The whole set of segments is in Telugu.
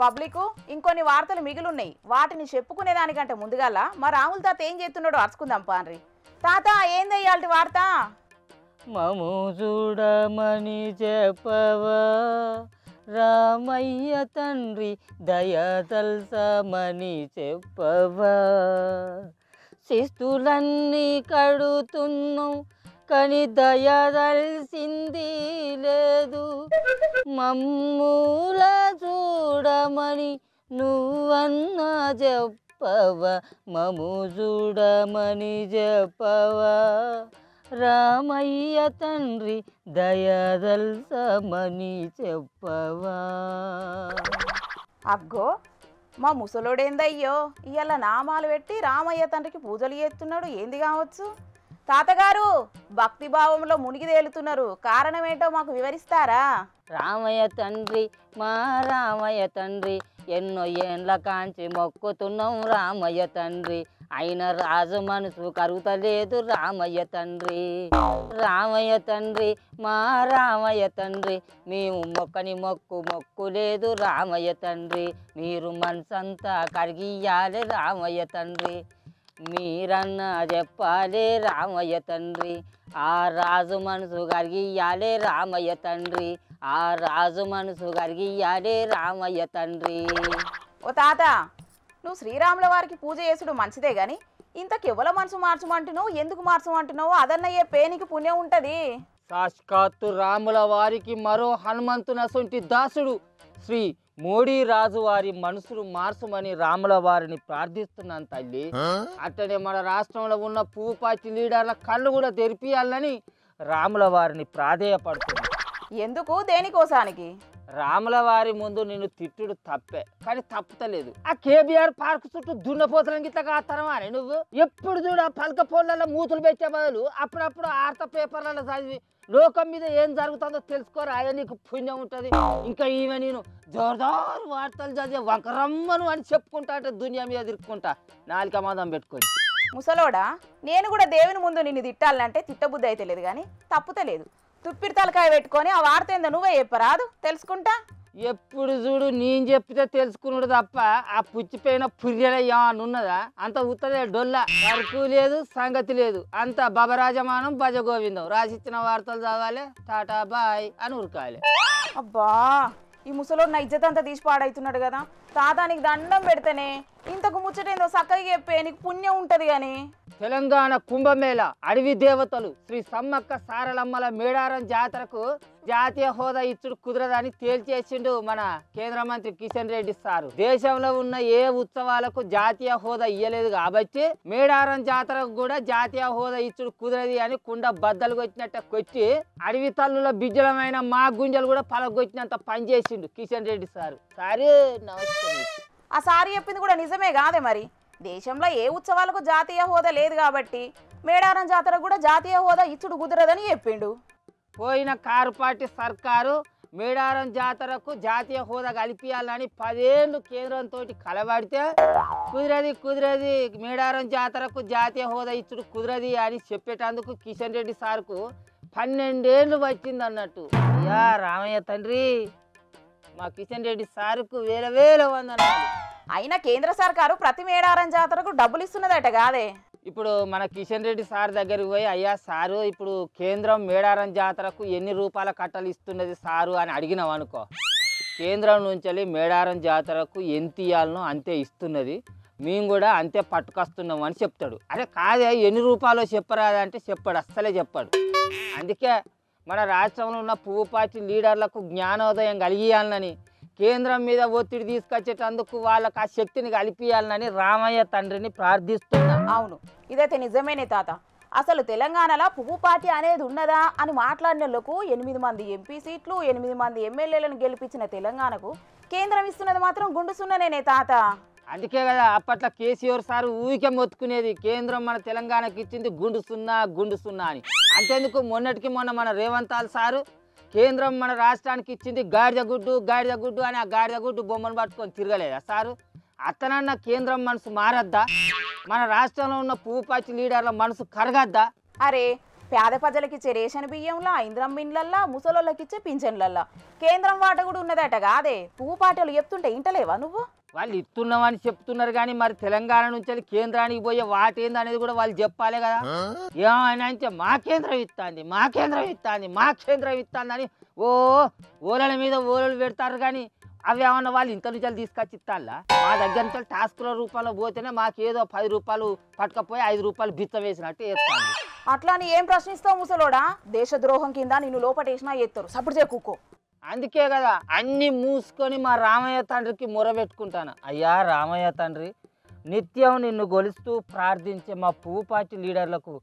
పబ్లిక్ ఇంకొన్ని వార్తలు మిగిలిన్నాయి. వాటిని చెప్పుకునేదానికంటే ముందుగాల మా రాముల తాత ఏం చేస్తున్నాడో అరుచుకుందాం పాన్రి. తాత ఏందయ్యాల్టి వార్త? మము చూడమని చెప్పవా రామయ్య తండ్రి దయతల్సమని చెప్పవా. శిస్తులన్నీ కడుతున్నాం కని దయదల్సింది లేదు. మమ్ముల చూడమని నువ్వన్నా చెప్పవా మము చూడమని చెప్పవా రామయ్య తండ్రి దయదల్సమని చెప్పవా. అగ్గో మా ముసలోడేందయ్యో ఇవాళ నామాలు పెట్టి రామయ్య తండ్రికి పూజలు చేస్తున్నాడు. ఏంది కావచ్చు? తాతగారు భక్తి భావంలో మునిగి తేలుతున్నారు. కారణం ఏంటో మాకు వివరిస్తారా? రామయ్య తండ్రి మా రామయ్య తండ్రి ఎన్నో ఏండ్ల కాంచి మొక్కుతున్నాం రామయ్య తండ్రి. అయిన రాజు మనసు కరుగుతలేదు రామయ్య తండ్రి. రామయ్య తండ్రి మా రామయ్య తండ్రి మేము మొక్కని మొక్కు లేదు రామయ్య తండ్రి. మీరు మనసంతా కరిగియాలి రామయ్య తండ్రి. మీరన్నా చెప్పాలి రామయ్య తండ్రి. ఆ రాజు మనసు కరిగియాలి రామయ్య తండ్రి. ఆ రాజు మనసు కరిగియాలి రామయ్య తండ్రి. ఓ తాత, నువ్వు శ్రీరాముల వారికి పూజ చేసుడు మంచిదే గాని ఇంతకెవల మనసు మార్చమంటున్నావు, ఎందుకు మార్చమంటున్నావు? అదన్నయ్యే పేనికి పుణ్యం ఉంటది. సాక్షాత్తు రాముల వారికి మరో హనుమంతునసొంటి దాసుడు శ్రీ మోడీ రాజు వారి మనసులు మార్చమని రాముల వారిని ప్రార్థిస్తున్నాను తల్లి. అట్టనే మన రాష్ట్రంలో ఉన్న పువ్వు పార్టీ లీడర్ల కళ్ళు కూడా తెరిపియాలని రాముల వారిని ప్రాధేయపడుతుంది. ఎందుకు, దేనికోసానికి? రాముల వారి ముందు నిన్ను తిట్టుడు తప్పే, కానీ తప్పుతలేదు. ఆ కేబీఆర్ పార్క్ చుట్టూ దున్నపోతలం గిట్ల కాతరమా అని నువ్వు ఎప్పుడు చూడ పలక పోళ్లలో మూతులు పెట్టే బదులు అప్పుడప్పుడు ఆర్త పేపర్లలో చదివి లోకం మీద ఏం జరుగుతుందో తెలుసుకోరా, అయ్యా నీకు పుణ్యం ఉంటుంది. ఇంకా ఈమె నేను జోర్దారు వార్తలు చదివే వంకరమ్మను అని చెప్పుకుంటా అంటే దునియా మీద తిరుక్కుంటా నాలుక మాదం పెట్టుకొని. ముసలోడా, నేను కూడా దేవుని ముందు నిన్ను తిట్టాలంటే తిట్టబుద్ధి అయితే లేదు కానీ తప్పుతలేదు. తుప్పిరి తలకాయ పెట్టుకొని ఆ వార్త ఏందో నువ్వే చెప్పరాదు, తెలుసుకుంటా. ఎప్పుడు చూడు నేను చెప్పితే తెలుసుకున్నాడు తప్ప ఆ పుచ్చిపోయిన పుర్రెలయ్యా ఉన్నదా? అంత ఉత్తదే డొల్ల, వరకు లేదు సంగతి లేదు. అంత బబరాజమానం భజగోవిందం. రాసిచ్చిన వార్తలు చదవాలి, టాటా బాయ్ అని ఉరకాలి. అబ్బా, ఈ ముసలోడు నా ఇజ్జత్ అంతా తీసి పాడవుతున్నాడు కదా. తాత నీకు దండం పెడితేనే ఇంతకు ముచ్చటేందో చక్కగా చెప్పే, నీకు పుణ్యం ఉంటది గాని. తెలంగాణ కుంభమేళ అడవి దేవతలు శ్రీ సమ్మక్క సారలమ్మల మేడారం జాతరకు జాతీయ హోదా ఇచ్చుడు కుదరదని తేల్చేసిండు మన కేంద్ర మంత్రి కిషన్ రెడ్డి సారు. దేశంలో ఉన్న ఏ ఉత్సవాలకు జాతీయ హోదా ఇయ్యలేదు కాబట్టి మేడారం జాతరకు కూడా జాతీయ హోదా ఇచ్చుడు కుదరది అని కుండ బద్దలు కొట్టినట్ట కొట్టి అడవి తల్లుల బిజ్జలమైన మా గుంజలు కూడా పలగొట్టినంత పనిచేసిండు కిషన్ రెడ్డి సారు. సరే నమస్కారం. ఆ సారి చెప్పింది కూడా నిజమే కాదే మరి. దేశంలో ఏ ఉత్సవాలకు జాతీయ హోదా లేదు కాబట్టి మేడారం జాతరకు కూడా జాతీయ హోదా ఇచ్చుడు కుదరదని చెప్పిండు. పోయిన కారు పార్టీ సర్కారు మేడారం జాతరకు జాతీయ హోదా కల్పించాలని 10 ఏళ్ళు కేంద్రంతో కలబడితే కుదరది మేడారం జాతరకు జాతీయ హోదా ఇచ్చుడు కుదరది అని చెప్పేటందుకు కిషన్ రెడ్డి సార్కు 12 ఏళ్ళు వచ్చింది అన్నట్టు. అయ్యా రామయ్య తండ్రి, మా కిషన్ రెడ్డి సార్కు వేల వందనాలు. అయినా కేంద్ర సర్కారు ప్రతి మేడారం జాతరకు డబ్బులు ఇస్తున్నదట కాదే. ఇప్పుడు మన కిషన్ రెడ్డి సార్ దగ్గరికి పోయి అయ్యా సారు ఇప్పుడు కేంద్రం మేడారం జాతరకు ఎన్ని రూపాయల కట్టలు ఇస్తున్నది సారు అని అడిగినాం అనుకో, కేంద్రం నుంచి మేడారం జాతరకు ఎంత ఇవ్వాలనో అంతే ఇస్తున్నది, మేము కూడా అంతే పట్టుకొస్తున్నాం అని చెప్తాడు. అరే కాదే ఎన్ని రూపాయలు చెప్పరాదంటే చెప్పాడు, అస్సలే చెప్పాడు. అందుకే మన రాష్ట్రంలో ఉన్న పువ్వు పార్టీ లీడర్లకు జ్ఞానోదయం కలిగియాలని, కేంద్రం మీద ఒత్తిడి తీసుకొచ్చేటందుకు వాళ్ళకు ఆ శక్తిని కలిపియాలని రామయ్య తండ్రిని ప్రార్థిస్తున్నా. అవును, ఇదైతే నిజమేనే తాత. అసలు తెలంగాణలో పువ్వు పార్టీ అనేది ఉన్నదా అని మాట్లాడినోళ్లకు 8 మంది ఎంపీ సీట్లు, 8 మంది ఎమ్మెల్యేలను గెలిపించిన తెలంగాణకు కేంద్రం ఇస్తున్నది మాత్రం గుండు సున్ననేనే తాత. అందుకే కదా అప్పట్లో కేసీఆర్ సారు ఊరికే మొత్తుకునేది, కేంద్రం మన తెలంగాణకి ఇచ్చింది గుండు సున్నా అని. అంతేందుకు మొన్నటికి మొన్న మన రేవంతాల్ సారు కేంద్రం మన రాష్ట్రానికి ఇచ్చింది గాడిద గుడ్డు అని ఆ గాడిద గుడ్డు బొమ్మను పట్టుకొని తిరగలేదా సారు? అతనన్న కేంద్రం మనసు మారద్దా? మన రాష్ట్రంలో ఉన్న పువ్వు పార్టీ లీడర్ల మనసు కరగద్దా? అరే పేద ప్రజలకి ఇచ్చే రేషన్ బియ్యంలా ఇంద్రం మిన్లల్లా ముసలోళ్ళకి ఇచ్చే పింఛన్లల్లా కేంద్రం వాట కూడా ఉన్నదట కాదే పువ్వు పాటలు చెప్తుంటే ఇంటలేవా నువ్వు? వాళ్ళు ఇస్తున్నామని చెప్తున్నారు కానీ మరి తెలంగాణ నుంచి వెళ్ళి కేంద్రానికి పోయే వాటేంది అనేది కూడా వాళ్ళు చెప్పాలి కదా. ఏమైనా అంటే మా కేంద్రం ఇస్తాంది మా కేంద్రం ఇస్తాంది మా కేంద్రం ఇస్తాంది అని ఓలల మీద ఓలలు పెడతారు కానీ అవి ఏమన్నా వాళ్ళు ఇంత నుంచి తీసుకొచ్చి ఇస్తాలా? మా దగ్గర నుంచి టాస్కుల రూపంలో పోతేనే మాకు ఏదో 10 రూపాయలు పట్టుకపోయి 5 రూపాయలు బిచ్చం వేసినట్టు వేస్తాను. అట్లా అని ఏం ప్రశ్నిస్తావు ముసలోడా? దేశద్రోహం కింద నిన్ను లోపటేసినా ఎత్తారు సప్పుడు చేకూకో. అందుకే కదా అన్ని మూసుకొని మా రామయ్య తండ్రికి మొరబెట్టుకుంటాను. అయ్యా రామయ్య తండ్రి, నిత్యం నిన్ను గొలుస్తూ ప్రార్థించే మా పువ్వు పార్టీ లీడర్లకు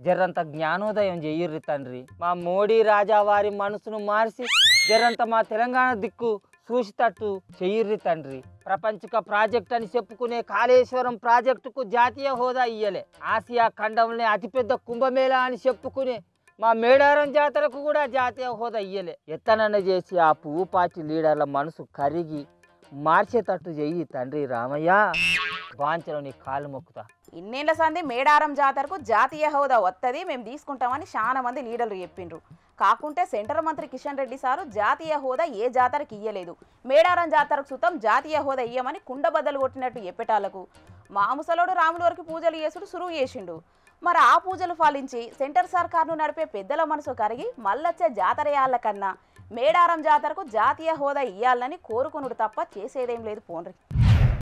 జరంత జ్ఞానోదయం చెయ్యిర్రి తండ్రి. మా మోడీ రాజా వారి మనసును మార్చి జరంత మా తెలంగాణ దిక్కు చూసేటట్టు చెయ్యిర్రి తండ్రి. ప్రపంచక ప్రాజెక్ట్ అని చెప్పుకునే కాళేశ్వరం ప్రాజెక్టుకు జాతీయ హోదా ఇయ్యలే. ఆసియా ఖండంలోనే అతిపెద్ద కుంభమేళా అని చెప్పుకునే మా మేడారం జాతరకు కూడా జాతీయ హోదా ఇయ్యలే. ఎత్తనన్న చేసి ఆ పువ్వు పార్టీ లీడర్ల మనసు కరిగి మార్చేటట్టు చెయ్యి తండ్రి రామయ్య. వాంచలో నీ కాళ్ళు మొక్కుతా. ఇన్నేళ్ల సంది మేడారం జాతరకు జాతీయ హోదా వస్తుంది మేము తీసుకుంటామని చాలా మంది లీడర్లు చెప్పిండ్రు. కాకుంటే సెంట్రల్ మంత్రి కిషన్ రెడ్డి సారు జాతీయ హోదా ఏ జాతరకు ఇయ్యలేదు, మేడారం జాతరకు సుతం జాతీయ హోదా ఇయ్యమని కుండబద్దలు కొట్టినట్టు చెప్పేటాలకు మా ముసలోడు రాముల వరకు పూజలు చేసుడు సురువు చేసిండు. మరి ఆ పూజలు ఫలించి సెంటర్ సర్కార్ను నడిపే పెద్దల మనసు కరిగి మళ్ళొచ్చే జాతరయాళ్ళ కన్నా మేడారం జాతరకు జాతీయ హోదా ఇయ్యాలని కోరుకునుడు తప్ప చేసేదేం లేదు పోండ్రి.